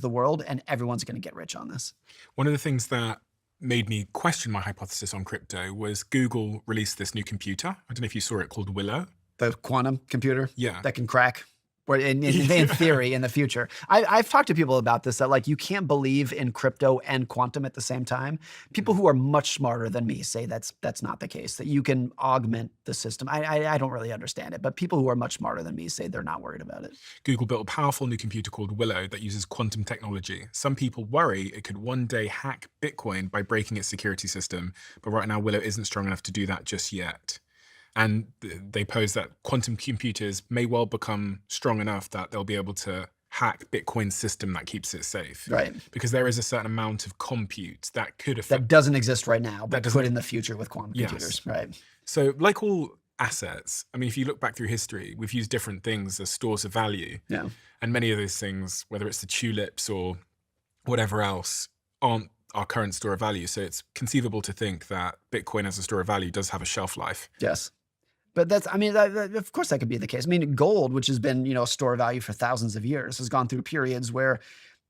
the world, and everyone's going to get rich on this. One of the things that made me question my hypothesis on crypto was Google released this new computer. I don't know if you saw it, called Willow. The quantum computer Yeah. that can crack, or in theory, in the future. I've talked to people about this, that like you can't believe in crypto and quantum at the same time. People who are much smarter than me say that's not the case, that you can augment the system. I don't really understand it, but people who are much smarter than me say they're not worried about it. Google built a powerful new computer called Willow that uses quantum technology. Some people worry it could one day hack Bitcoin by breaking its security system, but right now Willow isn't strong enough to do that just yet. And they pose that quantum computers may well become strong enough that they'll be able to hack Bitcoin's system that keeps it safe. Right. Because there is a certain amount of compute that could affect. That doesn't exist right now, but could in the future with quantum computers. Right. So like all assets, I mean, if you look back through history, we've used different things as stores of value. Yeah. And many of those things, whether it's the tulips or whatever else, aren't our current store of value. So it's conceivable to think that Bitcoin as a store of value does have a shelf life. Yes. But that's, I mean, of course that could be the case. I mean, gold, which has been, a store of value for thousands of years, has gone through periods where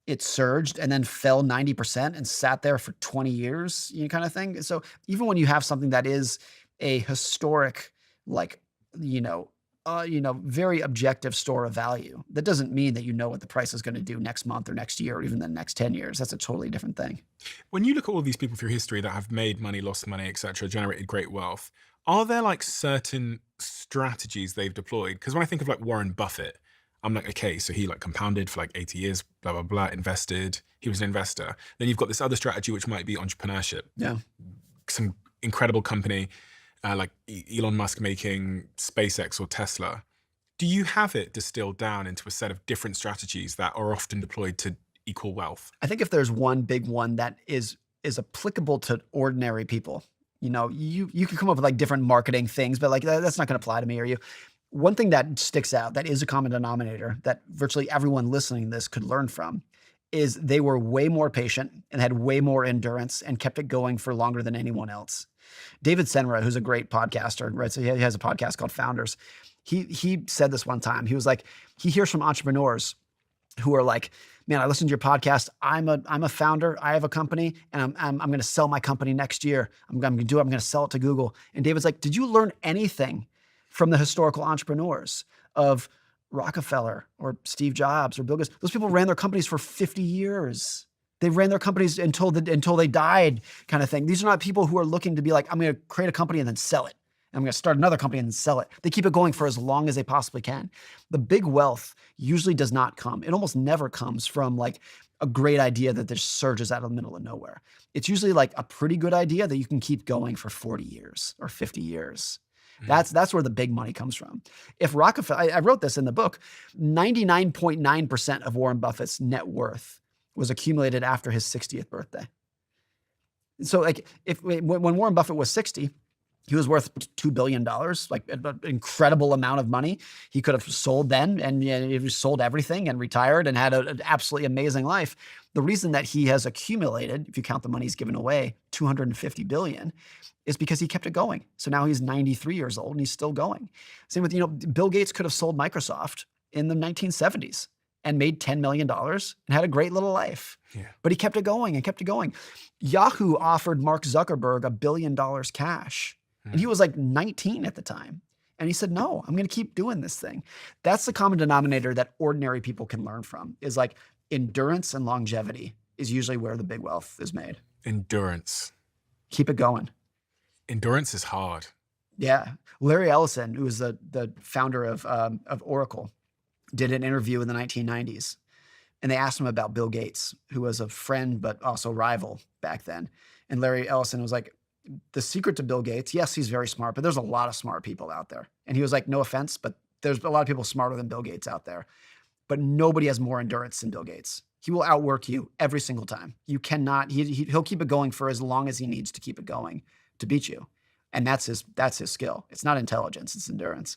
it surged and then fell 90% and sat there for 20 years, kind of thing. So even when you have something that is a historic, like, very objective store of value, that doesn't mean that you know what the price is going to do next month or next year or even the next 10 years. That's a totally different thing. When you look at all these people through history that have made money, lost money, etc., generated great wealth, are there like certain strategies they've deployed? Because when I think of like Warren Buffett, I'm like, okay, so he like compounded for like 80 years, blah, blah, blah, invested. He was an investor. Then you've got this other strategy, which might be entrepreneurship. Yeah. Some incredible company like Elon Musk making SpaceX or Tesla. Do you have it distilled down into a set of different strategies that are often deployed to equal wealth? I think if there's one big one that is applicable to ordinary people, you can come up with like different marketing things, but like that's not going to apply to me or you. One thing that sticks out, that is a common denominator that virtually everyone listening to this could learn from, is they were way more patient and had way more endurance and kept it going for longer than anyone else. David Senra, who's a great podcaster, right? So he has a podcast called Founders. He said this one time. He was like, he hears from entrepreneurs who are like, man, I listened to your podcast. I'm a founder. I have a company, and I'm going to sell my company next year. I'm going to sell it to Google. And David's like, did you learn anything from the historical entrepreneurs of Rockefeller or Steve Jobs or Bill Gates? Those people ran their companies for 50 years. They ran their companies until they died, kind of thing. These are not people who are looking to be like, I'm going to create a company and then sell it. I'm going to start another company and sell it. They keep it going for as long as they possibly can. The big wealth usually does not come. It almost never comes from like a great idea that just surges out of the middle of nowhere. It's usually like a pretty good idea that you can keep going for 40 years or 50 years. That's where the big money comes from. If Rockefeller, I wrote this in the book, 99.9% of Warren Buffett's net worth was accumulated after his 60th birthday. So like when Warren Buffett was 60, he was worth $2 billion, like an incredible amount of money. He could have sold then and he sold everything and retired and had an absolutely amazing life. The reason that he has accumulated, if you count the money he's given away, $250 billion, is because he kept it going. So now he's 93 years old and he's still going. Same with, Bill Gates could have sold Microsoft in the 1970s and made $10 million and had a great little life. Yeah. But he kept it going and kept it going. Yahoo offered Mark Zuckerberg $1 billion cash. And he was like 19 at the time. And he said, no, I'm going to keep doing this thing. That's the common denominator that ordinary people can learn from, is like endurance and longevity is usually where the big wealth is made. Endurance. Keep it going. Endurance is hard. Yeah. Larry Ellison, who was the founder of Oracle, did an interview in the 1990s. And they asked him about Bill Gates, who was a friend but also rival back then. And Larry Ellison was like, the secret to Bill Gates, yes, he's very smart, but there's a lot of smart people out there. And he was like, no offense, but there's a lot of people smarter than Bill Gates out there. But nobody has more endurance than Bill Gates. He will outwork you every single time. You cannot, he'll keep it going for as long as he needs to keep it going to beat you. And that's his skill. It's not intelligence, it's endurance.